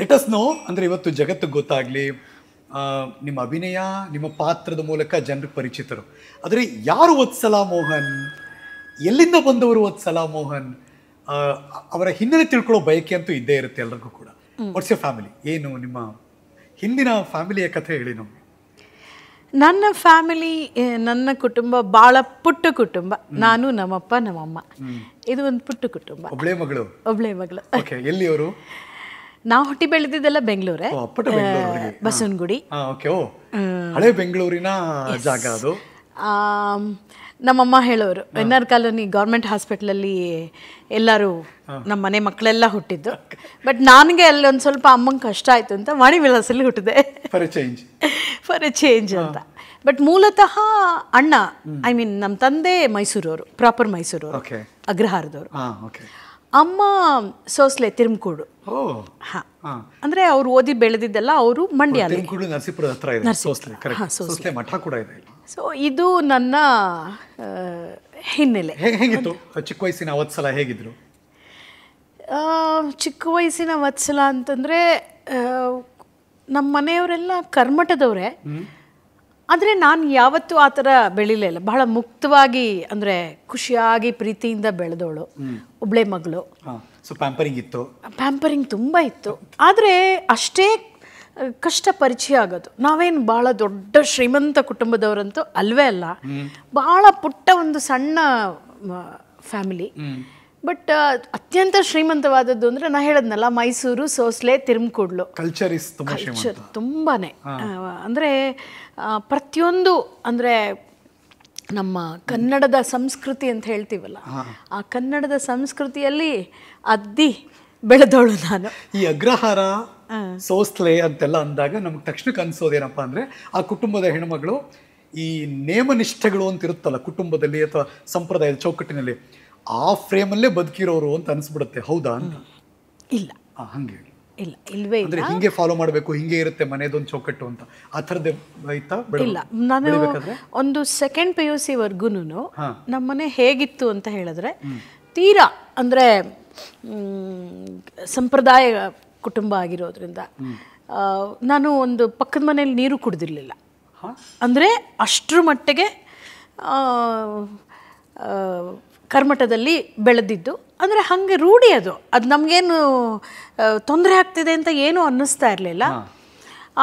Let us know ಅಂದ್ರೆ ಇವತ್ತು ಜಗತ್ತಿಗೆ ಗೊತ್ತಾಗ್ಲಿ ನಿಮ್ಮ ಅಭಿನಯ ನಿಮ್ಮ ಪಾತ್ರದ ಮೂಲಕ ಜನರಿಗೆ ಪರಿಚಿತರು. ಆದರೆ ಯಾರು ವತ್ಸಲ ಮೋಹನ್, ಎಲ್ಲಿಂದ ಬಂದವರು ವತ್ಸಲ ಮೋಹನ್, ಅವರ ಹಿನ್ನೆಲೆ ತಿಳ್ಕೊಳ್ಳೋ ಬಯಕೆ ಅಂತೂ ಇದ್ದೇ ಇರುತ್ತೆ ಎಲ್ರಿಗೂ ಕೂಡ. What's your family? ಏನು ನಿಮ್ಮ ಹಿಂದಿನ ಫ್ಯಾಮಿಲಿಯ ಕಥೆ ಹೇಳಿ ನಮ್ಗೆ. ನನ್ನ ಫ್ಯಾಮಿಲಿ, ನನ್ನ ಕುಟುಂಬ ಭಾಳ ಪುಟ್ಟ ಕುಟುಂಬ. ನಾನು, ನಮ್ಮಪ್ಪ, ನಮ್ಮಮ್ಮ, ಇದು ಒಂದು ಪುಟ್ಟ ಕುಟುಂಬ. ಒಬ್ಳೆ ಮಗಳು? ಒಬ್ಳೆ ಮಗಳು. ಎಲ್ಲಿಯವರು? ನಾವು ಹುಟ್ಟಿ ಬೆಳೆದಿದ್ದೆಲ್ಲ ಬೆಂಗಳೂರೇ, ಬಸವನಗುಡಿ. ಹಳೆ ಬೆಂಗಳೂರಿನ ಜಾಗ ಅದು. ನಮ್ಮಮ್ಮ ಹೇಳೋರು ಎನ್.ಆರ್ ಕಾಲೋನಿ ಗೌರ್ಮೆಂಟ್ ಹಾಸ್ಪಿಟ್ಲಲ್ಲಿ ಎಲ್ಲರೂ ನಮ್ಮ ಮನೆ ಮಕ್ಕಳೆಲ್ಲ ಹುಟ್ಟಿದ್ದು. ಬಟ್ ನನಗೆ ಅಲ್ಲಿ ಒಂದು ಸ್ವಲ್ಪ ಅಮ್ಮಂಗೆ ಕಷ್ಟ ಆಯಿತು ಅಂತ ವಾಣಿ ವಿಲಾಸಲ್ಲಿ ಹುಟ್ಟಿದೆ, ಫಾರ್ ಎ ಚೇಂಜ್ ಅಂತ. ಬಟ್ ಮೂಲತಃ ಅಣ್ಣ, ಐ ಮೀನ್ ನಮ್ಮ ತಂದೆ ಮೈಸೂರವರು, ಪ್ರಾಪರ್ ಮೈಸೂರವರು, ಅಗ್ರಹಾರದವರು. ಅಮ್ಮ ಸೋಸ್ಲೆ, ತಿರುಮಕೂಡು. ಅಂದ್ರೆ ಅವ್ರು ಓದಿ ಬೆಳೆದಿದ್ದೆಲ್ಲ ಅವರು ಮಂಡ್ಯ, ಸೊ ಇದು ನನ್ನ ಹಿನ್ನೆಲೆ. ಹೇಗಿತ್ತು ಚಿಕ್ಕ ವಯಸ್ಸಿನ ವತ್ಸಲ? ಹೇಗಿದ್ರು ಚಿಕ್ಕ ವಯಸ್ಸಿನ ವತ್ಸಲ ಅಂತಂದ್ರೆ ನಮ್ಮ ಮನೆಯವರೆಲ್ಲ ಕರ್ಮಠದವ್ರೆ. ಆದರೆ ನಾನು ಯಾವತ್ತೂ ಆ ಥರ ಬೆಳಿಲಿಲ್ಲ. ಬಹಳ ಮುಕ್ತವಾಗಿ, ಅಂದರೆ ಖುಷಿಯಾಗಿ ಪ್ರೀತಿಯಿಂದ ಬೆಳೆದವಳು, ಒಬ್ಳೆ ಮಗಳು. ಪ್ಯಾಂಪರಿಂಗ್ ತುಂಬ ಇತ್ತು. ಆದರೆ ಅಷ್ಟೇ ಕಷ್ಟ ಪರಿಚಯ ಆಗೋದು. ನಾವೇನು ಭಾಳ ದೊಡ್ಡ ಶ್ರೀಮಂತ ಕುಟುಂಬದವರಂತೂ ಅಲ್ವೇ ಅಲ್ಲ, ಭಾಳ ಪುಟ್ಟ ಒಂದು ಸಣ್ಣ ಫ್ಯಾಮಿಲಿ. ಬಟ್ ಅತ್ಯಂತ ಶ್ರೀಮಂತವಾದದ್ದು ಅಂದರೆ ನಾ ಹೇಳದ್ನಲ್ಲ, ಮೈಸೂರು, ಸೋಸ್ಲೆ, ತಿರುಮಕೂಡ್ಲು. ಕಲ್ಚರ್ ತುಂಬಾನೇ. ಅಂದರೆ ಪ್ರತಿಯೊಂದು, ಅಂದರೆ ನಮ್ಮ ಕನ್ನಡದ ಸಂಸ್ಕೃತಿ ಅಂತ ಹೇಳ್ತೀವಲ್ಲ, ಆ ಕನ್ನಡದ ಸಂಸ್ಕೃತಿಯಲ್ಲಿ ಅದ್ದಿ ಬೆಳೆದವಳು ನಾನು. ಈ ಅಗ್ರಹಾರ, ಸೋಸ್ಲೆ ಅಂತೆಲ್ಲ ಅಂದಾಗ ನಮ್ಗೆ ತಕ್ಷಣಕ್ಕೆ ಅನ್ಸೋದೇನಪ್ಪ ಅಂದರೆ ಆ ಕುಟುಂಬದ ಹೆಣ್ಮಗಳು ಈ ನೇಮನಿಷ್ಠೆಗಳು ಅಂತ ಇರುತ್ತಲ್ಲ ಕುಟುಂಬದಲ್ಲಿ ಅಥವಾ ಸಂಪ್ರದಾಯದ ಚೌಕಟ್ಟಿನಲ್ಲಿ, ಆ ಫ್ರೇಮಲ್ಲೇ ಬದುಕಿರೋರು ಅಂತ ಅನಿಸ್ಬಿಡುತ್ತೆ. ಹೌದಾ ಅಂತ? ಇಲ್ಲ, ಹಂಗೆ ಇಲ್ಲ, ಇಲ್ವೇ ಇಲ್ಲ. ಹಿಂಗೆ ಫಾಲೋ ಮಾಡಬೇಕು, ಹಿಂಗೆ ಇರುತ್ತೆ ಮನೆದೊಂದು ಚೌಕಟ್ಟು ಅಂತ, ಆ ಥರದ್ದೇ ಇಲ್ಲ. ನಾನು ಒಂದು ಸೆಕೆಂಡ್ PUC ವರ್ಗು ನಮ್ಮನೆ ಹೇಗಿತ್ತು ಅಂತ ಹೇಳಿದ್ರೆ, ತೀರಾ ಅಂದರೆ ಸಂಪ್ರದಾಯ ಕುಟುಂಬ ಆಗಿರೋದ್ರಿಂದ ನಾನು ಒಂದು ಪಕ್ಕದ ಮನೇಲಿ ನೀರು ಕುಡ್ದಿರ್ಲಿಲ್ಲ. ಅಂದರೆ ಅಷ್ಟರ ಮಟ್ಟಿಗೆ ಕರ್ಮಠದಲ್ಲಿ ಬೆಳೆದಿದ್ದು. ಅಂದರೆ ಹಾಗೆ ರೂಢಿ ಅದು. ಅದು ನಮಗೇನು ತೊಂದರೆ ಆಗ್ತಿದೆ ಅಂತ ಏನೂ ಅನ್ನಿಸ್ತಾ ಇರಲಿಲ್ಲ.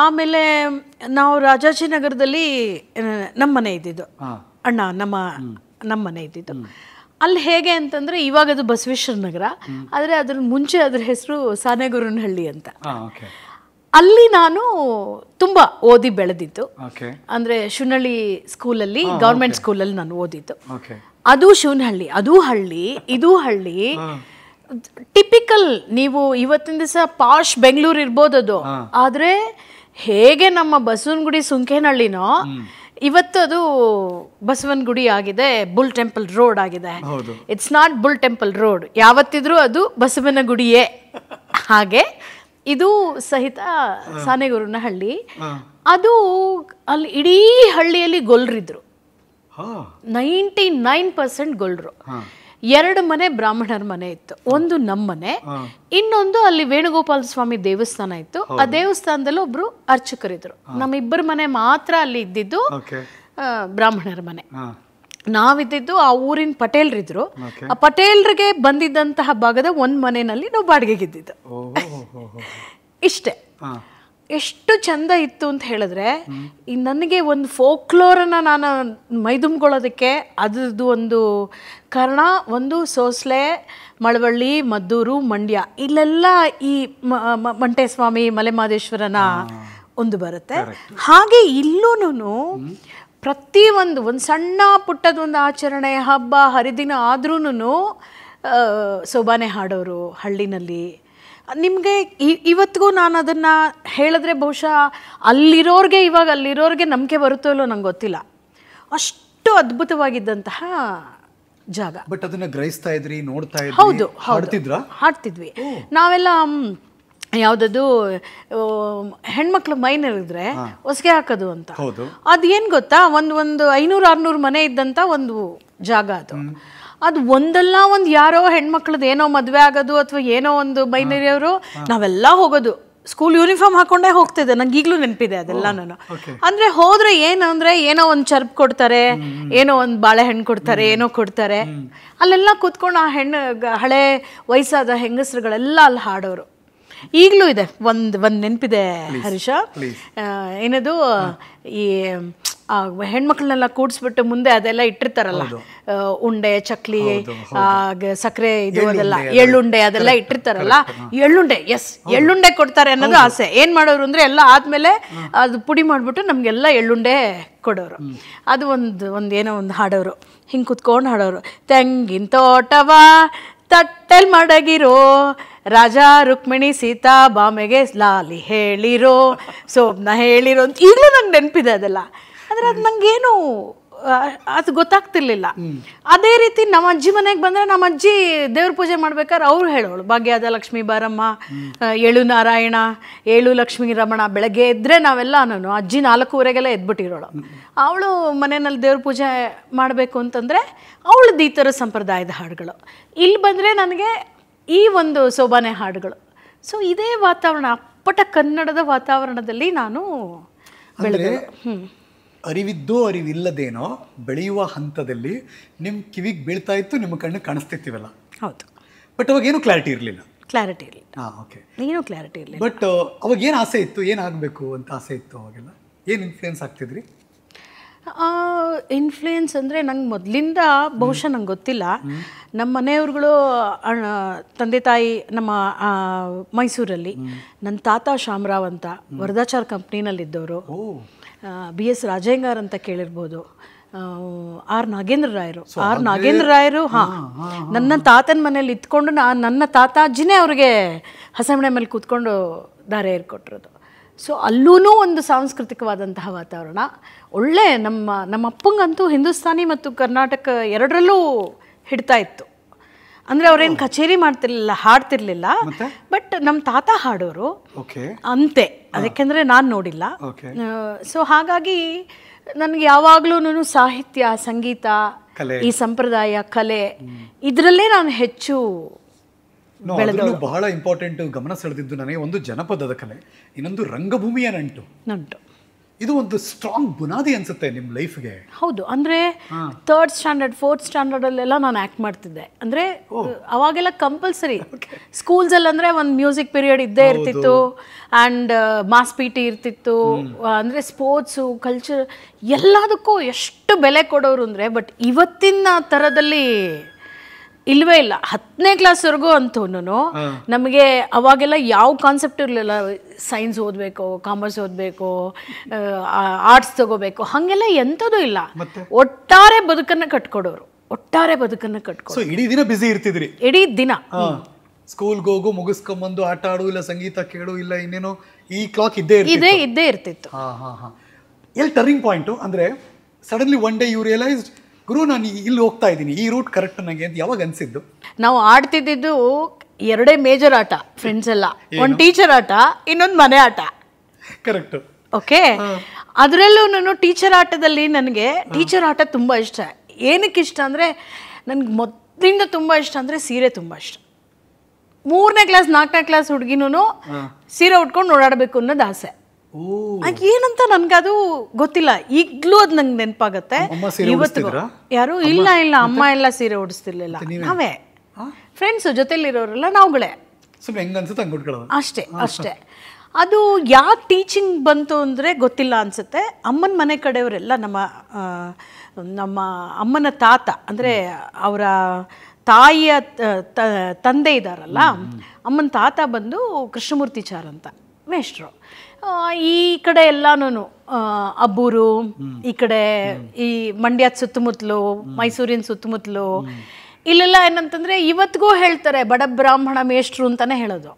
ಆಮೇಲೆ ನಾವು ರಾಜಾಜಿನಗರದಲ್ಲಿ ನಮ್ಮ ಮನೆ ಇದ್ದಿದ್ದು, ಅಣ್ಣ ನಮ್ಮ ಮನೆ ಇದ್ದಿದ್ದು. ಅಲ್ಲಿ ಹೇಗೆ ಅಂತಂದರೆ, ಇವಾಗ ಅದು ಬಸವೇಶ್ವರ ನಗರ, ಆದರೆ ಅದ್ರ ಮುಂಚೆ ಅದ್ರ ಹೆಸರು ಸಾನೆಗುರನಹಳ್ಳಿ ಅಂತ. ಅಲ್ಲಿ ನಾನು ತುಂಬ ಓದಿ ಬೆಳೆದಿದ್ದು. ಅಂದರೆ ಶಿವನಹಳ್ಳಿ ಸ್ಕೂಲಲ್ಲಿ, ಗೌರ್ಮೆಂಟ್ ಸ್ಕೂಲಲ್ಲಿ ನಾನು ಓದಿದ್ದು. ಅದು ಶಿವನಹಳ್ಳಿ, ಅದು ಹಳ್ಳಿ, ಇದು ಹಳ್ಳಿ. ಟಿಪಿಕಲ್, ನೀವು ಇವತ್ತಿನ ದಿವಸ ಪಾಶ್ ಬೆಂಗಳೂರು ಇರ್ಬೋದು ಅದು, ಆದರೆ ಹೇಗೆ ನಮ್ಮ ಬಸವನಗುಡಿ ಸುಂಕೇನಹಳ್ಳಿನೋ ಇವತ್ತು ಅದು ಬಸವನಗುಡಿ ಆಗಿದೆ, ಬುಲ್ ಟೆಂಪಲ್ ರೋಡ್ ಆಗಿದೆ. It's not bull temple road, ಯಾವತ್ತಿದ್ರೂ ಅದು ಬಸವನಗುಡಿಯೇ. ಹಾಗೆ ಇದು ಸಹಿತ ಸಾನೆಗುರನಹಳ್ಳಿ. ಅದು ಅಲ್ಲಿ ಇಡೀ ಹಳ್ಳಿಯಲ್ಲಿ ಗೊಲ್ರಿದ್ರು, 99% ಗೊಲ್ರು. 2 ಮನೆ ಬ್ರಾಹ್ಮಣರ ಮನೆ ಇತ್ತು, ಒಂದು ನಮ್ಮನೆ, ಇನ್ನೊಂದು ಅಲ್ಲಿ ವೇಣುಗೋಪಾಲ ಸ್ವಾಮಿ ದೇವಸ್ಥಾನ ಇತ್ತು. ಆ ದೇವಸ್ಥಾನದಲ್ಲಿ ಒಬ್ರು ಅರ್ಚಕರಿದ್ರು. ನಮ್ಮಿಬ್ಬರ ಮನೆ ಮಾತ್ರ ಅಲ್ಲಿ ಇದ್ದಿದ್ದು ಬ್ರಾಹ್ಮಣರ ಮನೆ. ನಾವಿದ್ದಿದ್ದು ಆ ಊರಿನ ಪಟೇಲ್ರಿದ್ರು. ಆ ಪಟೇಲ್ರಿಗೆ ಬಂದಿದ್ದಂತಹ ಭಾಗದ ಒಂದು ಮನೆಯಲ್ಲಿ ನಾವು ಬಾಡಿಗೆಗಿದ್ದಿದ್ದು. ಇಷ್ಟೇ. ಎಷ್ಟು ಚಂದ ಇತ್ತು ಅಂತ ಹೇಳಿದ್ರೆ, ಈ ನನಗೆ ಒಂದು ಫೋಕ್ಲೋರನ್ನು ನಾನು ಮೈದುಂಬ್ಕೊಳ್ಳೋದಕ್ಕೆ ಅದ್ರದ್ದು ಒಂದು ಕಾರಣ, ಒಂದು ಸೋಸ್ಲೆ, ಮಳವಳ್ಳಿ, ಮದ್ದೂರು, ಮಂಡ್ಯ, ಇಲ್ಲೆಲ್ಲ ಈ ಮಂಟೇಸ್ವಾಮಿ, ಮಲೆಮಹದೇಶ್ವರನ ಒಂದು ಬರುತ್ತೆ. ಹಾಗೆ ಇಲ್ಲೂ ಪ್ರತಿಯೊಂದು ಸಣ್ಣ ಪುಟ್ಟದೊಂದು ಆಚರಣೆ, ಹಬ್ಬ ಹರಿದಿನ ಆದ್ರೂ ಸೋಬಾನೆ ಹಾಡೋರು ಹಳ್ಳಿನಲ್ಲಿ. ನಿಮಗೆ ಇವತ್ತಿಗೂ ನಾನು ಅದನ್ನು ಹೇಳಿದ್ರೆ ಬಹುಶಃ ಅಲ್ಲಿರೋರಿಗೆ ನಂಬಿಕೆ ಬರುತ್ತೋ ಇಲ್ಲೋ ನಂಗೆ ಗೊತ್ತಿಲ್ಲ. ಅಷ್ಟು ಅದ್ಭುತವಾಗಿದ್ದಂತಹ ಜಾಗ. ಬಟ್ ಅದನ್ನ ಗ್ರಹಿಸ್ತಾ ಇದ್ರಿ, ನೋಡ್ತಾ ಇದ್ರಿ? ಹೌದು, ಹಾಡ್ತಿದ್ವಿ ನಾವೆಲ್ಲ. ಯಾವುದದು ಹೆಣ್ಮಕ್ಳು ಮೈನರಿದ್ರೆ ಹೊಸಿಗೆ ಹಾಕೋದು ಅಂತ, ಅದೇನು ಗೊತ್ತಾ, ಒಂದು 500-600 ಮನೆ ಇದ್ದಂಥ ಒಂದು ಜಾಗ ಅದು. ಅದು ಒಂದಲ್ಲ ಒಂದು ಯಾರೋ ಹೆಣ್ಮಕ್ಳದ್ದು ಏನೋ ಮದುವೆ ಆಗೋದು ಅಥವಾ ಏನೋ ಒಂದು ಮೈನರಿಯವರು ನಾವೆಲ್ಲ ಹೋಗೋದು ಸ್ಕೂಲ್ ಯೂನಿಫಾರ್ಮ್ ಹಾಕೊಂಡೇ ಹೋಗ್ತಿದ್ದೆ, ನಂಗೆ ಈಗಲೂ ನೆನಪಿದೆ ಅದೆಲ್ಲ. ನಾನು ಅಂದರೆ ಹೋದರೆ ಏನಂದರೆ ಏನೋ ಒಂದು ಚರ್ಪ್ ಕೊಡ್ತಾರೆ, ಏನೋ ಒಂದು ಬಾಳೆಹಣ್ಣು ಕೊಡ್ತಾರೆ, ಏನೋ ಕೊಡ್ತಾರೆ. ಅಲ್ಲೆಲ್ಲ ಕೂತ್ಕೊಂಡು ಆ ಹಳೆ ವಯಸ್ಸಾದ ಹೆಂಗಸರುಗಳೆಲ್ಲ ಅಲ್ಲಿ ಹಾಡೋರು. ಈಗಲೂ ಇದೆ ಒಂದು ನೆನಪಿದೆ ಹರೀಶ. ಏನದು ಈ ಹೆಣ್ಮಕ್ಳನ್ನೆಲ್ಲ ಕೂಡಿಸ್ಬಿಟ್ಟು ಮುಂದೆ ಅದೆಲ್ಲ ಇಟ್ಟಿರ್ತಾರಲ್ಲ, ಉಂಡೆ, ಚಕ್ಲಿ, ಸಕ್ಕರೆ, ಇದು ಅದೆಲ್ಲ ಎಳ್ಳುಂಡೆ ಅದೆಲ್ಲ ಇಟ್ಟಿರ್ತಾರಲ್ಲ. ಎಳ್ಳುಂಡೆ, ಎಳ್ಳುಂಡೆ ಕೊಡ್ತಾರೆ ಅನ್ನೋದು ಆಸೆ. ಏನ್ ಮಾಡೋರು ಅಂದ್ರೆ ಎಲ್ಲ ಆದ್ಮೇಲೆ ಅದು ಪುಡಿ ಮಾಡ್ಬಿಟ್ಟು ನಮ್ಗೆಲ್ಲ ಎಳ್ಳುಂಡೆ ಕೊಡೋರು. ಅದು ಏನೋ ಒಂದು ಹಾಡೋರು, ಹಿಂಗೆ ಕುತ್ಕೊಂಡು ಹಾಡೋರು. ತೆಂಗಿನ ತೋಟವ ತಟ್ಟೆಲ್ ಮಡಗಿರೋ ರಾಜ ರುಕ್ಮಿಣಿ ಸೀತಾ ಬಾಮೆಗೆ ಲಾಲಿ ಹೇಳಿರೋ ಸೋಬ್ನ ಹೇಳಿರೋ ಅಂತ ಈಗಲೂ ನಂಗೆ ನೆನಪಿದೆ ಅದೆಲ್ಲ. ಆದರೆ ಅದು ನಂಗೇನು ಅದು ಗೊತ್ತಾಗ್ತಿರ್ಲಿಲ್ಲ. ಅದೇ ರೀತಿ ನಮ್ಮ ಅಜ್ಜಿ ಮನೆಗೆ ಬಂದರೆ ನಮ್ಮ ಅಜ್ಜಿ ದೇವ್ರ ಪೂಜೆ ಮಾಡ್ಬೇಕಾದ್ರೆ ಅವ್ರು ಹೇಳೋಳು, ಭಾಗ್ಯದ ಲಕ್ಷ್ಮೀ ಬಾರಮ್ಮ, ಏಳು ನಾರಾಯಣ, ಏಳು ಲಕ್ಷ್ಮೀ ರಮಣ. ಬೆಳಗ್ಗೆ ಎದ್ದರೆ ನಾವೆಲ್ಲ ಅಜ್ಜಿ 4:15ಗೆಲ್ಲ ಎದ್ಬಿಟ್ಟಿರೋಳು. ಅವಳು ಮನೆಯಲ್ಲಿ ದೇವ್ರ ಪೂಜೆ ಮಾಡಬೇಕು ಅಂತಂದರೆ ಅವಳದ್ದು ಈ ಥರ ಸಂಪ್ರದಾಯದ ಹಾಡುಗಳು. ಇಲ್ಲಿ ಬಂದರೆ ನನಗೆ ಈ ಒಂದು ಸೋಬಾನೆ ಹಾಡುಗಳು. ಸೊ ಇದೇ ವಾತಾವರಣ, ಅಪ್ಪಟ ಕನ್ನಡದ ವಾತಾವರಣದಲ್ಲಿ ನಾನು ಬೆಳೆದೆ. ಅರಿವಿದ್ದೋ ಅರಿವಿಲ್ಲದೇನೋ ಬೆಳೆಯುವ ಹಂತದಲ್ಲಿ ನಿಮ್ಮ ಕಿವಿಗೆ ಬೀಳ್ತಾ ಇತ್ತು, ನಿಮ್ಮ ಕಣ್ಣು ಕಾಣಿಸ್ತಿರ್ತೀವಲ್ಲ. ಹೌದು. ಬಟ್ ಅವಾಗ ಏನು ಕ್ಲಾರಿಟಿ ಇರಲಿಲ್ಲ. ಓಕೆ, ಏನೂ ಕ್ಲಾರಿಟಿ ಇರಲಿಲ್ಲ. ಬಟ್ ಅವಾಗ ಏನು ಆಸೆ ಇತ್ತು, ಏನಾಗಬೇಕು ಅಂತ ಆಸೆ ಇತ್ತು ಅವಾಗೆಲ್ಲ? ಏನು ಇನ್ಫ್ಲೂಯೆನ್ಸ್ ಆಗ್ತಿದ್ರಿ? ಇನ್ಫ್ಲೂಯೆನ್ಸ್ ಅಂದರೆ ನಂಗೆ ಮೊದಲಿಂದ ಬಹುಶಃ ನಂಗೆ ಗೊತ್ತಿಲ್ಲ. ನಮ್ಮ ಮನೆಯವ್ರುಗಳು ತಂದೆ ತಾಯಿ ನಮ್ಮ ಮೈಸೂರಲ್ಲಿ, ನನ್ನ ತಾತ ಶಾಮರಾವ್ ಅಂತ ವರದಾಚಾರ್ ಕಂಪ್ನಿನಲ್ಲಿದ್ದವರು. BS ರಾಜೇಂಗಾರ್ ಅಂತ ಕೇಳಿರ್ಬೋದು. ಆರ್ ನಾಗೇಂದ್ರ ರಾಯರು ನನ್ನ ತಾತನ ಮನೇಲಿ ಇತ್ಕೊಂಡು ನನ್ನ ತಾತ ಅಜ್ಜಿನೇ ಅವ್ರಿಗೆ ಹಸೆಮಣೆ ಮೇಲೆ ಕೂತ್ಕೊಂಡು ದಾರೆ ಏರ್ಕೊಟ್ಟಿರೋದು. ಸೊ ಅಲ್ಲೂ ಒಂದು ಸಾಂಸ್ಕೃತಿಕವಾದಂತಹ ವಾತಾವರಣ ಒಳ್ಳೆ. ನಮ್ಮ ಅಪ್ಪಂಗಂತೂ ಹಿಂದೂಸ್ತಾನಿ ಮತ್ತು ಕರ್ನಾಟಕ ಎರಡರಲ್ಲೂ ಹಿಡ್ತಾ ಇತ್ತು. ಅಂದರೆ ಅವ್ರೇನು ಕಚೇರಿ ಮಾಡ್ತಿರ್ಲಿಲ್ಲ, ಹಾಡ್ತಿರ್ಲಿಲ್ಲ, ಬಟ್ ನಮ್ಮ ತಾತ ಹಾಡೋರು ಅಂತೆ. ಅದಕ್ಕೆಂದರೆ ನಾನು ನೋಡಿಲ್ಲ. ಸೊ ಹಾಗಾಗಿ ನನಗೆ ಯಾವಾಗಲೂ ಸಾಹಿತ್ಯ, ಸಂಗೀತ, ಈ ಸಂಪ್ರದಾಯ, ಕಲೆ ಇದರಲ್ಲೇ ನಾನು ಹೆಚ್ಚು ಬೆಳೆದಳು. ಬಹಳ ಇಂಪಾರ್ಟೆಂಟ್ ಗಮನ ಸೆಳೆದಿದ್ದು ನನಗೆ ಒಂದು ಜನಪದದ ಕಲೆ, ಇನ್ನೊಂದು ರಂಗಭೂಮಿಯ ನಂಟು. ಇದು ಒಂದು ಸ್ಟ್ರಾಂಗ್ ಬುನಾದಿ ಅನ್ಸುತ್ತೆ ನಿಮ್ಮ ಲೈಫ್ಗೆ. ಹೌದು, ಅಂದರೆ 3rd ಸ್ಟ್ಯಾಂಡರ್ಡ್ 4th ಸ್ಟ್ಯಾಂಡರ್ಡಲ್ಲೆಲ್ಲ ನಾನು ಆ್ಯಕ್ಟ್ ಮಾಡ್ತಿದ್ದೆ. ಅಂದರೆ ಅವಾಗೆಲ್ಲ ಕಂಪಲ್ಸರಿ ಸ್ಕೂಲ್ಸಲ್ಲಿ ಅಂದರೆ ಒಂದು ಮ್ಯೂಸಿಕ್ ಪೀರಿಯಡ್ ಇದ್ದೇ ಇರ್ತಿತ್ತು, ಆ್ಯಂಡ್ ಮಾಸ್ PT ಇರ್ತಿತ್ತು. ಅಂದರೆ ಸ್ಪೋರ್ಟ್ಸು, ಕಲ್ಚರ್ ಎಲ್ಲದಕ್ಕೂ ಎಷ್ಟು ಬೆಲೆ ಕೊಡೋರು ಅಂದರೆ. ಬಟ್ ಇವತ್ತಿನ ಥರದಲ್ಲಿ ಇಲ್ವೇ ಇಲ್ಲ. 10ನೇ ಕ್ಲಾಸ್ವರೆಗೂ ಅಂತೂ ನಮಗೆ ಅವಾಗೆಲ್ಲ ಯಾವ ಕಾನ್ಸೆಪ್ಟ್ ಇರಲಿಲ್ಲ. ಸೈನ್ಸ್ ಓದಬೇಕು, ಕಾಮರ್ಸ್ ಓದಬೇಕು, ಆರ್ಟ್ಸ್ ತಗೋಬೇಕು, ಹಾಗೆಲ್ಲ ಎಂಥದೂ ಇಲ್ಲ. ಒಟ್ಟಾರೆ ಬದುಕನ್ನು ಕಟ್ಕೊಡೋರು. ಇಡೀ ದಿನ ಬಿಸಿ ಇರ್ತಿದ್ರಿ? ಇಡೀ ದಿನ ಸ್ಕೂಲ್ಗೆ ಹೋಗು, ಮುಗಿಸ್ಕೊಂಬಂದು ಆಟ ಆಡು, ಇಲ್ಲ ಸಂಗೀತ ಕೇಳು, ಇಲ್ಲ ಇನ್ನೇನೋ, ಈ ಕ್ಲಾಕ್ ಇದ್ದೇ ಇರ್ತಿತ್ತು. ಎಲ್ಲಿ ಟರ್ನಿಂಗ್ ಪಾಯಿಂಟು ಅಂದರೆ suddenly one day you realised, ಗುರು ನಾನು ಇಲ್ಲಿ ಹೋಗ್ತಾ ಇದ್ದೀನಿ, ಈ ರೂಟ್ ಕರೆಕ್ಟ್ ನನಗೆ ಅಂತ ಯಾವಾಗ ಅನಿಸಿದ್ದು? ನಾವು ಆಡ್ತಿದ್ದು 2 ಮೇಜರ್ ಆಟ ಫ್ರೆಂಡ್ಸ್ ಎಲ್ಲ. ಒಂದು ಟೀಚರ್ ಆಟ, ಇನ್ನೊಂದು ಮನೆ ಆಟ. ಕರೆಕ್ಟ್. ಓಕೆ, ಅದರಲ್ಲೂ ನಾನು ಟೀಚರ್ ಆಟದಲ್ಲಿ ನನಗೆ ಟೀಚರ್ ಆಟ ತುಂಬ ಇಷ್ಟ. ಏನಕ್ಕೆ ಇಷ್ಟ ಅಂದರೆ ನನಗೆ ಮೊದಲಿಂದ ತುಂಬ ಇಷ್ಟ ಅಂದರೆ ಸೀರೆ ತುಂಬ ಇಷ್ಟ. 3ನೇ ಕ್ಲಾಸ್ 4ನೇ ಕ್ಲಾಸ್ ಹುಡುಗಿನೂ ಸೀರೆ ಉಟ್ಕೊಂಡು ಓಡಾಡಬೇಕು ಅನ್ನೋದು ಆಸೆ. ಏನಂತ ನನ್ಗದು ಗೊತ್ತಿಲ್ಲ, ಈಗ್ಲೂ ಅದು ನಂಗೆ ನೆನಪಾಗತ್ತೆ. ಇವತ್ತು ಯಾರು ಇಲ್ಲ ಅಮ್ಮ ಎಲ್ಲ ಸೀರೆ ಉಡಿಸ್ತಿರ್ಲಿಲ್ಲ, ನಾವೇ ಫ್ರೆಂಡ್ಸು ಜೊತೆಲಿರೋರೆಲ್ಲ ನಾವುಗಳೇ, ಅಷ್ಟೇ. ಅದು ಯಾಕೆ ಟೀಚಿಂಗ್ ಬಂತು ಅಂದರೆ ಗೊತ್ತಿಲ್ಲ ಅನ್ಸುತ್ತೆ. ಅಮ್ಮನ ಮನೆ ಕಡೆಯವರೆಲ್ಲ ನಮ್ಮ ಅಮ್ಮನ ತಾತ ಅಂದರೆ ಅವರ ತಾಯಿಯ ತಂದೆ ಇದ್ದಾರಲ್ಲ, ಅಮ್ಮನ ತಾತ ಬಂದು ಕೃಷ್ಣಮೂರ್ತಿಚಾರ್ ಅಂತ ಮೇಷ್ಟ್ರು. ಈ ಕಡೆ ಎಲ್ಲಾನು ಅಬ್ಬೂರು, ಈ ಕಡೆ ಈ ಮಂಡ್ಯದ ಸುತ್ತಮುತ್ತಲು, ಮೈಸೂರಿನ ಸುತ್ತಮುತ್ತಲು, ಇಲ್ಲೆಲ್ಲ ಏನಂತಂದರೆ ಇವತ್ತಿಗೂ ಹೇಳ್ತಾರೆ ಬಡ ಬ್ರಾಹ್ಮಣ ಮೇಷ್ಟ್ರು ಅಂತಲೇ ಹೇಳೋದು.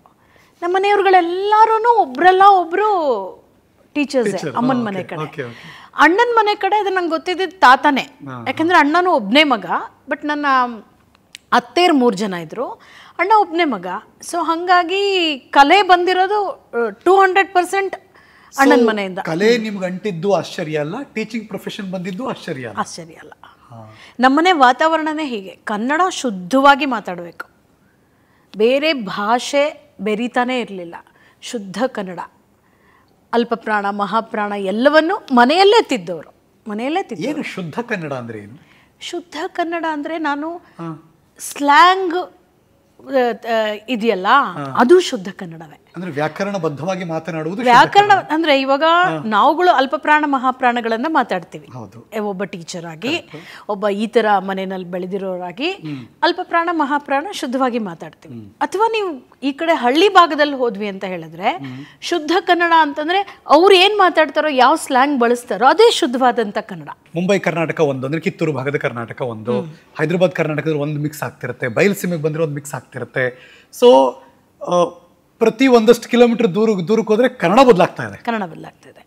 ನಮ್ಮ ಮನೆಯವ್ರುಗಳೆಲ್ಲರೂ ಒಬ್ಬರು ಟೀಚರ್ಸೇ. ಅಮ್ಮನ ಮನೆ ಕಡೆ, ಅಣ್ಣನ ಮನೆ ಕಡೆ ಅದು ನಂಗೆ ಗೊತ್ತಿದ್ದಿದ್ದು ತಾತನೇ. ಯಾಕಂದರೆ ಅಣ್ಣನೂ ಒಬ್ಬನೇ ಮಗ, ಬಟ್ ನನ್ನ ಅತ್ತೇರು 3 ಜನ ಇದ್ದರು, ಅಣ್ಣ ಒಬ್ಬನೇ ಮಗ. ಸೊ ಹಾಗಾಗಿ ಕಲೆ ಬಂದಿರೋದು 200% ಅಣ್ಣನ ಮನೆಯಿಂದ. ಕಲೆ ನಿಮ್ಗೆ ಅಂಟಿದ್ದು ಆಶ್ಚರ್ಯ ಅಲ್ಲ, ಟೀಚಿಂಗ್ ಪ್ರೊಫೆಷನ್ ಬಂದಿದ್ದು ಆಶ್ಚರ್ಯ ಅಲ್ಲ. ನಮ್ಮನೆ ವಾತಾವರಣನೇ ಹೀಗೆ, ಕನ್ನಡ ಶುದ್ಧವಾಗಿ ಮಾತಾಡಬೇಕು, ಬೇರೆ ಭಾಷೆ ಬೆರೀತಾನೆ ಇರಲಿಲ್ಲ. ಶುದ್ಧ ಕನ್ನಡ. ಅಲ್ಪಪ್ರಾಣ ಮಹಾಪ್ರಾಣ ಎಲ್ಲವನ್ನೂ ಮನೆಯಲ್ಲೇ ತಿದ್ದವರು. ಏನು ಶುದ್ಧ ಕನ್ನಡ ಅಂದರೆ ಏನು? ಶುದ್ಧ ಕನ್ನಡ ಅಂದರೆ ನಾನು ಸ್ಲ್ಯಾಂಗ್ ಇದೆಯಲ್ಲ ಅದು ಶುದ್ಧ ಕನ್ನಡವೇ. ಅಂದ್ರೆ ವ್ಯಾಕರಣಬದ್ಧವಾಗಿ ಮಾತನಾಡುವುದು. ವ್ಯಾಕರಣ ಅಂದ್ರೆ ಇವಾಗ ನಾವುಗಳು ಅಲ್ಪಪ್ರಾಣ ಮಹಾಪ್ರಾಣಗಳನ್ನ ಮಾತಾಡ್ತೀವಿ. ಹೌದು. ಒಬ್ಬ ಟೀಚರ್ ಆಗಿ, ಒಬ್ಬ ಈ ತರ ಮನೆಯಲ್ಲಿ ಬೆಳೆದಿರೋರಾಗಿ ಅಲ್ಪಪ್ರಾಣ ಮಹಾಪ್ರಾಣ ಶುದ್ಧವಾಗಿ ಮಾತಾಡ್ತೀವಿ. ಅಥವಾ ನೀವು ಈ ಕಡೆ ಹಳ್ಳಿ ಭಾಗದಲ್ಲಿ ಹೋದ್ವಿ ಅಂತ ಹೇಳಿದ್ರೆ ಶುದ್ಧ ಕನ್ನಡ ಅಂತಂದ್ರೆ ಅವ್ರು ಏನ್ ಮಾತಾಡ್ತಾರೋ, ಯಾವ ಸ್ಲ್ಯಾಂಗ್ ಬಳಸ್ತಾರೋ ಅದೇ ಶುದ್ಧವಾದಂತ ಕನ್ನಡ. ಮುಂಬೈ ಕರ್ನಾಟಕ ಒಂದು ಅಂದ್ರೆ ಕಿತ್ತೂರು ಭಾಗದ ಕರ್ನಾಟಕ ಒಂದು, ಹೈದರಾಬಾದ್ ಕರ್ನಾಟಕದಲ್ಲಿ ಒಂದು ಮಿಕ್ಸ್ ಆಗ್ತಿರುತ್ತೆ, ಬಯಲುಸೀಮೆಗೆ ಬಂದ್ರೆ ಒಂದು ಮಿಕ್ಸ್ ಆಗ್ತಿರುತ್ತೆ. ಸೊ ಪ್ರತಿ ಒಂದಷ್ಟು ಕಿಲೋಮೀಟರ್ ದೂರಕ್ಕೆ ಹೋದ್ರೆ ಕನ್ನಡ ಬದಲಾಗ್ತಾ ಇದೆ.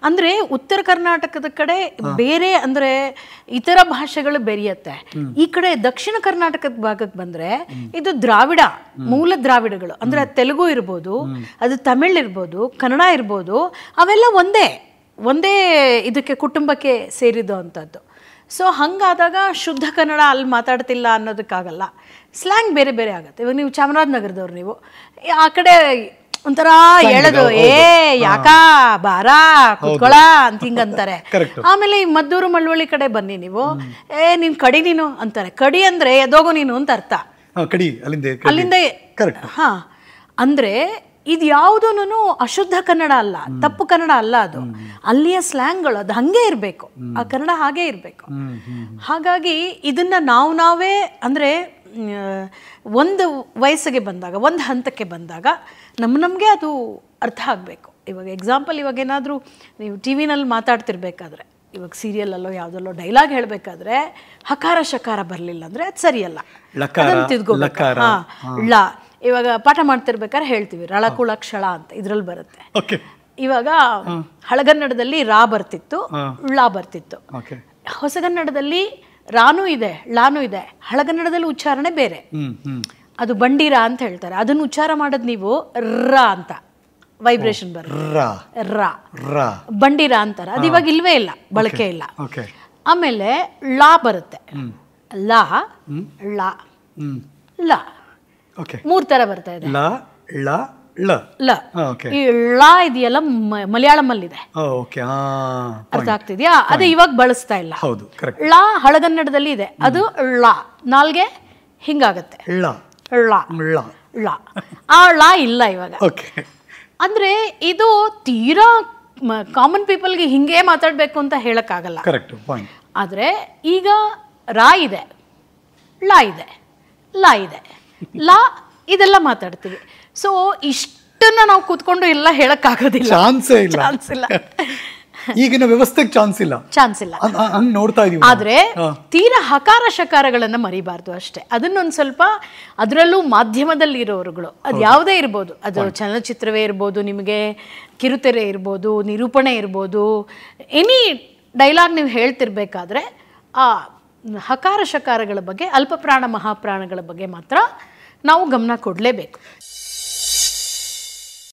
ಅಂದ್ರೆ ಉತ್ತರ ಕರ್ನಾಟಕದ ಕಡೆ ಬೇರೆ ಅಂದ್ರೆ ಇತರ ಭಾಷೆಗಳು ಬೆರೆಯುತ್ತೆ. ಈ ಕಡೆ ದಕ್ಷಿಣ ಕರ್ನಾಟಕದ ಭಾಗಕ್ಕೆ ಬಂದ್ರೆ ಇದು ದ್ರಾವಿಡ, ಮೂಲ ದ್ರಾವಿಡಗಳು ಅಂದ್ರೆ ತೆಲುಗು ಇರ್ಬೋದು, ಅದು ತಮಿಳ್ ಇರ್ಬೋದು, ಕನ್ನಡ ಇರ್ಬೋದು, ಅವೆಲ್ಲ ಒಂದೇ ಇದಕ್ಕೆ ಕುಟುಂಬಕ್ಕೆ ಸೇರಿದೋ ಅಂಥದ್ದು. ಸೊ ಹಂಗಾದಾಗ ಶುದ್ಧ ಕನ್ನಡ ಅಲ್ಲಿ ಮಾತಾಡ್ತಿಲ್ಲ ಅನ್ನೋದಕ್ಕಾಗಲ್ಲ. ಸ್ಲ್ಯಾಂಗ್ ಬೇರೆ ಬೇರೆ ಆಗುತ್ತೆ. ಇವಾಗ ನೀವು ಚಾಮರಾಜನಗರದವ್ರು, ನೀವು ಆ ಕಡೆ ಒಂಥರ ಹೇಳೋದು ಯಾಕಾ ಬಾರಾ ಕುತ್ಕೊಳ ಅಂತ ಹಿಂಗಂತಾರೆ. ಆಮೇಲೆ ಈ ಮದ್ದೂರು ಮಳವಳ್ಳಿ ಕಡೆ ಬನ್ನಿ ನೀವು, ನೀನ್ ಕಡಿ ನೀನು ಅಂತಾರೆ. ಕಡಿ ಅಂದ್ರೆ ಎದೋಗು ನೀನು ಅಂತ ಅರ್ಥ. ಅಲ್ಲಿಂದ ಹಾ ಅಂದ್ರೆ ಇದು ಯಾವುದೂ ಅಶುದ್ಧ ಕನ್ನಡ ಅಲ್ಲ, ತಪ್ಪು ಕನ್ನಡ ಅಲ್ಲ. ಅದು ಅಲ್ಲಿಯ ಸ್ಲ್ಯಾಂಗ್ಗಳು ಅದು ಹಂಗೆ ಇರಬೇಕು, ಆ ಕನ್ನಡ ಹಾಗೆ ಇರಬೇಕು. ಹಾಗಾಗಿ ಇದನ್ನ ನಾವೇ ಅಂದ್ರೆ ಒಂದು ವಯಸ್ಸಿಗೆ ಬಂದಾಗ, ಒಂದು ಹಂತಕ್ಕೆ ಬಂದಾಗ ನಮಗೆ ಅದು ಅರ್ಥ ಆಗಬೇಕು. ಇವಾಗ ಎಕ್ಸಾಂಪಲ್, ಇವಾಗ ಏನಾದರೂ ನೀವು ಟಿ ವಿನಲ್ಲಿ ಮಾತಾಡ್ತಿರ್ಬೇಕಾದ್ರೆ, ಇವಾಗ ಸೀರಿಯಲಲ್ಲೋ ಯಾವುದಲ್ಲೋ ಡೈಲಾಗ್ ಹೇಳಬೇಕಾದ್ರೆ ಹಕಾರ ಶಕಾರ ಬರಲಿಲ್ಲ ಅಂದರೆ ಅದು ಸರಿಯಲ್ಲ, ಅದನ್ನು ತಿದ್ಕೋಬೇಕು. ಳ ಇವಾಗ ಪಾಠ ಮಾಡ್ತಿರ್ಬೇಕಾದ್ರೆ ಹೇಳ್ತೀವಿ ರಳಕುಳ ಕ್ಷಳ ಅಂತ, ಇದ್ರಲ್ಲಿ ಬರುತ್ತೆ. ಇವಾಗ ಹಳಗನ್ನಡದಲ್ಲಿ ರಾ ಬರ್ತಿತ್ತು, ಳ ಬರ್ತಿತ್ತು. ಹೊಸಗನ್ನಡದಲ್ಲಿ ರಾನೂ ಇದೆ, ಲಾನೂ ಇದೆ. ಹಳಗನ್ನಡದಲ್ಲಿ ಉಚ್ಚಾರಣೆ ಬೇರೆ, ಅದು ಬಂಡೀರ ಅಂತ ಹೇಳ್ತಾರೆ. ಅದನ್ನು ಉಚ್ಚಾರ ಮಾಡೋದು ನೀವು ರ ಅಂತ, ವೈಬ್ರೇಷನ್ ಬರುತ್ತೆ. ರ ಬಂಡೀರ ಅಂತಾರೆ. ಅದು ಇವಾಗ ಇಲ್ವೇ ಇಲ್ಲ, ಬಳಕೆ ಇಲ್ಲ. ಆಮೇಲೆ ಲಾ ಬರುತ್ತೆ, ಲಾ ಳ ಲ, ಮೂರ್ ತರ ಬರ್ತಾ ಇದೆ. ಲ ಈ ಳ ಇದೆಯಲ್ಲ ಮಲಯಾಳಂ ಅಲ್ಲಿ ಇದೆ, ಅರ್ಥ ಆಗ್ತಿದ್ಯಾ? ಅದೇ ಇವಾಗ ಬಳಸ್ತಾ ಇಲ್ಲ. ಳ ಹಳಗನ್ನಡದಲ್ಲಿ ಇದೆ, ಅದು ಳ ನಾಲ್ಗೆ ಹಿಂಗಾಗತ್ತೆ. ಳ ಆ ಳ ಇಲ್ಲ ಇವಾಗ. ಅಂದ್ರೆ ಇದು ತೀರಾ ಕಾಮನ್ ಪೀಪಲ್ಗೆ ಹಿಂಗೆ ಮಾತಾಡ್ಬೇಕು ಅಂತ ಹೇಳಕ್ಕಾಗಲ್ಲ. ಆದ್ರೆ ಈಗ ರಾ ಇದೆ, ಳ ಇದೆ, ಲ ಇದೆ, ಲ ಇದೆಲ್ಲ ಮಾತಾಡ್ತೀವಿ. ಸೊ ಇಷ್ಟನ್ನ ನಾವು ಕೂತ್ಕೊಂಡು ಎಲ್ಲ ಹೇಳಕ್ಕಾಗೋದಿಲ್ಲ, ಚಾನ್ಸ್ ಇಲ್ಲ. ಈಗಿನ ವ್ಯವಸ್ಥೆಗೆ ಚಾನ್ಸ್ ಇಲ್ಲ. ನೋಡ್ತಾ ಇದೀವಿ. ಆದ್ರೆ ತೀರಾ ಹಕಾರ ಶಕಾರಗಳನ್ನ ಮರಿಬಾರ್ದು ಅಷ್ಟೇ. ಅದನ್ನೊಂದು ಸ್ವಲ್ಪ, ಅದರಲ್ಲೂ ಮಾಧ್ಯಮದಲ್ಲಿ ಇರೋರುಗಳು, ಅದು ಯಾವುದೇ ಇರ್ಬೋದು, ಅದು ಚಲನಚಿತ್ರವೇ ಇರ್ಬೋದು, ನಿಮಗೆ ಕಿರುತೆರೆ ಇರ್ಬೋದು, ನಿರೂಪಣೆ ಇರ್ಬೋದು, ಎನಿ ಡೈಲಾಗ್ ನೀವು ಹೇಳ್ತಿರ್ಬೇಕಾದ್ರೆ ಆ ಹಕಾರ ಶಕಾರಗಳ ಬಗ್ಗೆ, ಅಲ್ಪಪ್ರಾಣ ಮಹಾಪ್ರಾಣಗಳ ಬಗ್ಗೆ ಮಾತ್ರ ನಾವು ಗಮನ ಕೊಡಲೇಬೇಕು.